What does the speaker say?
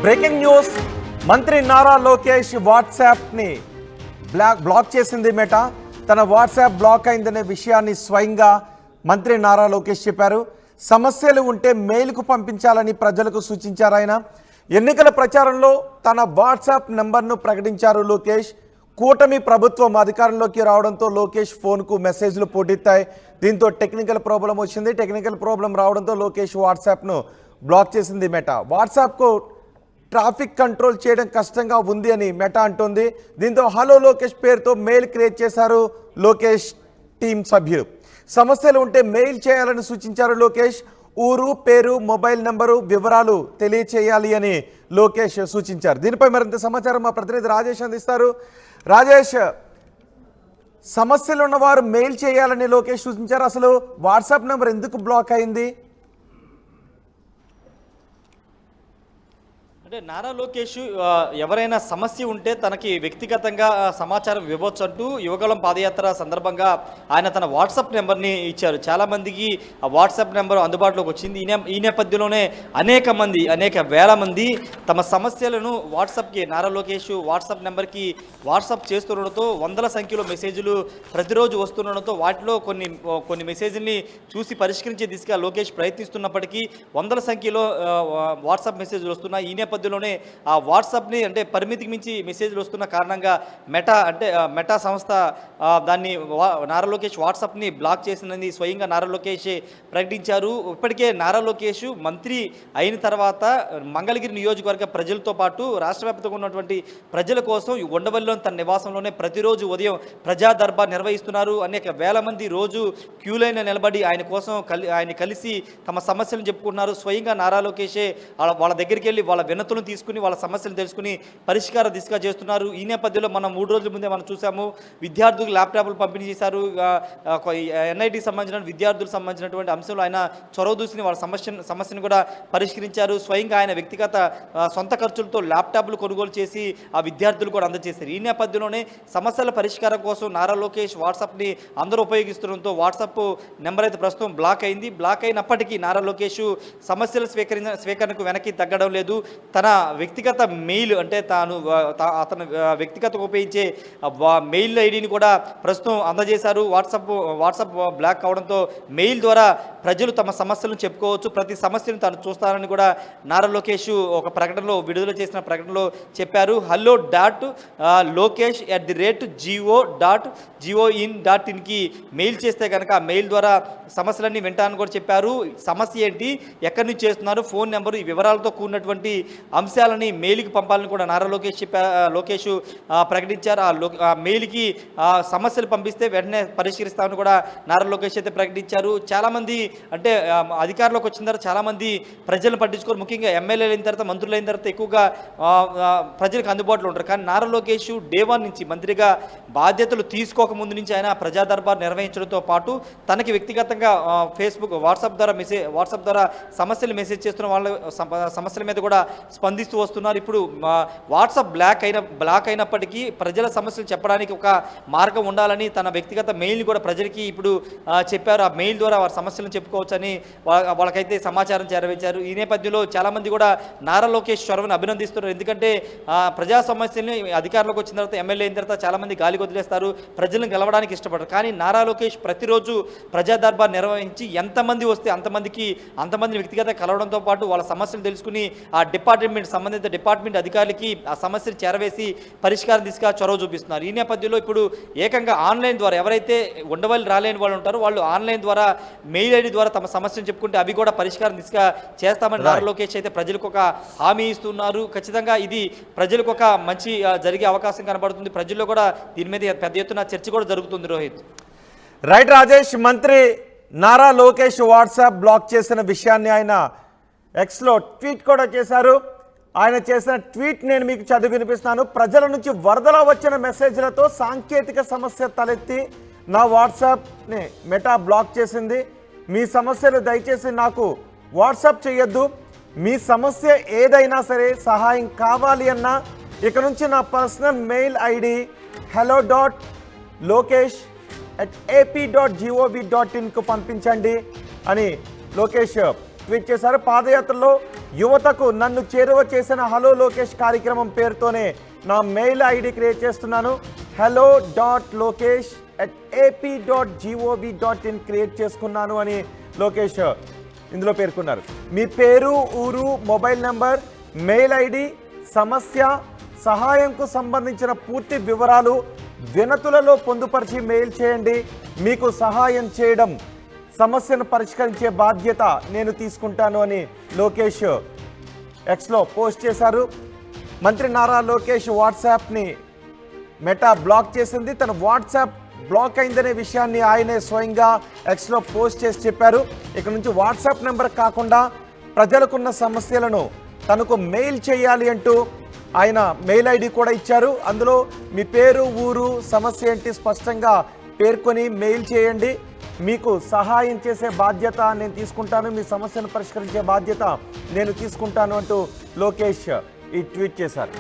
Breaking news, మంత్రి Nara Lokesh వాట్సాప్ని black చేసింది meta. తన వాట్సాప్ బ్లాక్ అయిందనే విషయాన్ని స్వయంగా మంత్రి నారా లోకేష్ చెప్పారు. సమస్యలు ఉంటే మెయిల్కు పంపించాలని ప్రజలకు సూచించారు ఆయన. ఎన్నికల ప్రచారంలో తన వాట్సాప్ నెంబర్ను ప్రకటించారు లోకేష్. కూటమి ప్రభుత్వం అధికారంలోకి రావడంతో లోకేష్ ఫోన్కు మెసేజ్లు పోటెత్తాయి. దీంతో టెక్నికల్ ప్రాబ్లం వచ్చింది. టెక్నికల్ ప్రాబ్లం రావడంతో లోకేష్ వాట్సాప్ను బ్లాక్ చేసింది మెటా. వాట్సాప్కు ట్రాఫిక్ కంట్రోల్ చేయడం కష్టంగా ఉంది అని మెటా అంటోంది. దీంతో హలో లోకేష్ పేరుతో మెయిల్ క్రియేట్ చేశారు లోకేష్ టీం సభ్యులు. సమస్యలు ఉంటే మెయిల్ చేయాలని సూచించారు లోకేష్. ఊరు, పేరు, మొబైల్ నెంబరు, వివరాలు తెలియచేయాలి అని లోకేష్ సూచించారు. దీనిపై మరింత సమాచారం మా ప్రతినిధి రాజేష్ అందిస్తారు. రాజేష్, సమస్యలు ఉన్నవారు మెయిల్ చేయాలని లోకేష్ సూచించారు. అసలు వాట్సాప్ నెంబర్ ఎందుకు బ్లాక్ అయింది? అంటే నారా లోకేష్ ఎవరైనా సమస్య ఉంటే తనకి వ్యక్తిగతంగా సమాచారం ఇవ్వచ్చు అంటూ యువగళం పాదయాత్ర సందర్భంగా ఆయన తన వాట్సాప్ నెంబర్ని ఇచ్చారు. చాలామందికి ఆ వాట్సాప్ నెంబర్ అందుబాటులోకి వచ్చింది. ఈ నేపథ్యంలోనే అనేక వేల మంది తమ సమస్యలను వాట్సాప్కి నారా లోకేష్ వాట్సాప్ నెంబర్కి వాట్సాప్ చేస్తుండడంతో వందల సంఖ్యలో మెసేజ్లు ప్రతిరోజు వస్తుండడంతో వాటిలో కొన్ని మెసేజ్ని చూసి పరిష్కరించే దిశగా లోకేష్ ప్రయత్నిస్తున్నప్పటికీ వందల సంఖ్యలో వాట్సాప్ మెసేజ్లు వస్తున్నాయి. ఈ నేపథ్యంలోనే ఆ వాట్సాప్ని అంటే పరిమితికి మించి మెసేజ్లు వస్తున్న కారణంగా మెటా సంస్థ దాన్ని నారా లోకేష్ వాట్సాప్ని బ్లాక్ చేసిందని స్వయంగా నారా లోకేష్ ప్రకటించారు. ఇప్పటికే నారా లోకేష్ మంత్రి అయిన తర్వాత మంగళగిరి నియోజకవర్గ ప్రజలతో పాటు రాష్ట్ర వ్యాప్తంగా ఉన్నటువంటి ప్రజల కోసం ఉండవల్లిలోని తన నివాసంలోనే ప్రతిరోజు ఉదయం ప్రజా దర్బార్ నిర్వహిస్తున్నారు. అనేక వేల మంది రోజు క్యూలైన నిలబడి ఆయన కలిసి తమ సమస్యలను చెప్పుకుంటున్నారు. స్వయంగా నారా లోకేషే వాళ్ళ దగ్గరికి వెళ్ళి వాళ్ళ వినతులను తీసుకుని వాళ్ళ సమస్యలు తెలుసుకుని పరిష్కార దిశగా చేస్తున్నారు. ఈ నేపథ్యంలో మనం 3 రోజుల ముందే మనం చూసాము, విద్యార్థులకు ల్యాప్టాప్లు పంపిణీ చేశారు. ఎన్ఐటికి సంబంధించిన విద్యార్థులకు సంబంధించినటువంటి అంశంలో ఆయన చొరవ దూసుకుని వాళ్ళ సమస్యను కూడా పరిష్కరించారు. స్వయంగా ఆయన వ్యక్తిగత సొంత ఖర్చులతో ల్యాప్టాప్లు కొనుగోలు చేసి ఆ విద్యార్థులు కూడా అందజేశారు. ఈ నేపథ్యంలోనే సమస్యల పరిష్కారం కోసం నారా లోకేష్ వాట్సాప్ని అందరూ ఉపయోగిస్తుండడంతో వాట్సాప్ నెంబర్ అయితే ప్రస్తుతం బ్లాక్ అయింది. బ్లాక్ అయినప్పటికీ నారా లోకేష్ సమస్యల స్వీకరణకు వెనక్కి తగ్గడం లేదు. తన వ్యక్తిగత మెయిల్ అంటే అతను వ్యక్తిగత ఉపయోగించే మెయిల్ ఐడిని కూడా ప్రస్తుతం అందజేశారు. వాట్సాప్ బ్లాక్ కావడంతో మెయిల్ ద్వారా ప్రజలు తమ సమస్యలను చెప్పుకోవచ్చు. ప్రతి సమస్యను తాను చూస్తానని కూడా నారా లోకేష్ ఒక ప్రకటనలో విడుదల చేసిన ప్రకటనలో చెప్పారు. hello.lokesh@geo.in.కి మెయిల్ చేస్తే కనుక ఆ మెయిల్ ద్వారా సమస్యలన్నీ వింటానని కూడా చెప్పారు. సమస్య ఏంటి, ఎక్కడి నుంచి చేస్తున్నారు, ఫోన్ నెంబరు, ఈ వివరాలతో కూడినటువంటి అంశాలని మెయిల్కి పంపాలని కూడా నారా లోకేష్ ప్రకటించారు. ఆ మెయిల్కి సమస్యలు పంపిస్తే వెంటనే పరిష్కరిస్తామని కూడా నారా లోకేష్ అయితే ప్రకటించారు. చాలామంది అంటే అధికారంలోకి వచ్చిన తర్వాత చాలామంది ప్రజలను పట్టించుకోరు. ముఖ్యంగా ఎమ్మెల్యేలు అయిన తర్వాత, మంత్రులు అయిన తర్వాత ఎక్కువగా ప్రజలకు అందుబాటులో ఉంటారు. కానీ నారా లోకేష్ డే 1 నుంచి మంత్రిగా బాధ్యతలు తీసుకోక ముందు నుంచి ఆయన ప్రజా దర్బార్ నిర్వహించడంతో పాటు తనకి వ్యక్తిగతంగా వాట్సాప్ ద్వారా సమస్యలు మెసేజ్ చేస్తున్న వాళ్ళ సమస్యల మీద కూడా స్పందిస్తూ వస్తున్నారు. ఇప్పుడు వాట్సాప్ బ్లాక్ అయినప్పటికీ ప్రజల సమస్యలు చెప్పడానికి ఒక మార్గం ఉండాలని తన వ్యక్తిగత మెయిల్ని కూడా ప్రజలకి ఇప్పుడు చెప్పారు. ఆ మెయిల్ ద్వారా వారి సమస్యలను చెప్పుకోవచ్చని వాళ్ళకైతే సమాచారం చేరవేశారు. ఈ నేపథ్యంలో చాలామంది కూడా నారా లోకేష్ చొరవను అభినందిస్తున్నారు. ఎందుకంటే ప్రజా సమస్యల్ని అధికారంలోకి వచ్చిన తర్వాత, ఎమ్మెల్యే అయిన తర్వాత చాలామంది గాలికి వదిలేస్తారు, ప్రజలను గెలవడానికి ఇష్టపడరు. కానీ నారా లోకేష్ ప్రతిరోజు ప్రజా దర్బార్ నిర్వహించి ఎంతమంది వస్తే అంతమందిని వ్యక్తిగతంగా కలవడంతో పాటు వాళ్ళ సమస్యలు తెలుసుకుని ఆ సంబంధిత డిపార్ట్మెంట్ అధికారులకి ఆ సమస్యలు చేరవేసి పరిష్కారం దిశగా చొరవ చూపిస్తున్నారు. ఈ నేపథ్యంలో ఇప్పుడు ఏకంగా ఆన్లైన్ ద్వారా ఎవరైతే ఉండవల్లి రాలేని వాళ్ళు ఉంటారో వాళ్ళు ఆన్లైన్ ద్వారా మెయిల్ ఐడి ద్వారా తమ సమస్యను చెప్పుకుంటే అవి కూడా పరిష్కారం దిశగా చేస్తామని నారా లోకేష్ అయితే ప్రజలకు ఒక హామీ ఇస్తున్నారు. ఖచ్చితంగా ఇది ప్రజలకు ఒక మంచి జరిగే అవకాశం కనబడుతుంది. ప్రజల్లో కూడా దీని మీద పెద్ద ఎత్తున చర్చ కూడా జరుగుతుంది. రోహిత్, రైట్ రాజేష్. మంత్రి నారా లోకేష్ వాట్సాప్ బ్లాక్ చేసిన విషయాన్ని ఆయన ఎక్స్లో ట్వీట్ కూడా చేశారు. ఆయన చేసిన ట్వీట్ నేను మీకు చదివి వినిపిస్తాను. ప్రజల నుంచి వరదలా వచ్చిన మెసేజ్లతో సాంకేతిక సమస్య తలెత్తి నా వాట్సాప్ని మెటా బ్లాక్ చేసింది. మీ సమస్యలు దయచేసి నాకు వాట్సాప్ చేయొద్దు. మీ సమస్య ఏదైనా సరే సహాయం కావాలి అన్నా ఇక నుంచి నా పర్సనల్ మెయిల్ ఐడి hello.lokesh@ap.gov.in కు పంపించండి అని లోకేష్ ట్వీట్ చేశారు. పాదయాత్రలో యువతకు నన్ను చేరువ చేసిన హలో లోకేష్ కార్యక్రమం పేరుతోనే నా మెయిల్ ఐడి క్రియేట్ చేస్తున్నాను. hello.lokesh@ap.gov.in క్రియేట్ చేసుకున్నాను అని లోకేష్ ఇందులో పేర్కొన్నారు. మీ పేరు, ఊరు, మొబైల్ నెంబర్, మెయిల్ ఐడి, సమస్య, సహాయంకు సంబంధించిన పూర్తి వివరాలు వినతులలో పొందుపరిచి మెయిల్ చేయండి. మీకు సహాయం చేయడం, సమస్యను పరిష్కరించే బాధ్యత నేను తీసుకుంటాను అని లోకేష్ ఎక్స్లో పోస్ట్ చేశారు. మంత్రి నారా లోకేష్ వాట్సాప్ని మెటా బ్లాక్ చేసింది. తన వాట్సాప్ బ్లాక్ అయిందనే విషయాన్ని ఆయనే స్వయంగా ఎక్స్లో పోస్ట్ చేసి చెప్పారు. ఇక నుంచి వాట్సాప్ నెంబర్ కాకుండా ప్రజలకున్న సమస్యలను తనకు మెయిల్ చేయాలి అంటూ ఆయన మెయిల్ ఐడి కూడా ఇచ్చారు. అందులో మీ పేరు, ఊరు, సమస్య ఏంటి స్పష్టంగా పేర్కొని మెయిల్ చేయండి. మీకు సహాయం చేసే బాధ్యత నేను తీసుకుంటాను, మీ సమస్యను పరిష్కరించే బాధ్యత నేను తీసుకుంటాను అంటూ లోకేష్ ఈ ట్వీట్ చేశారు.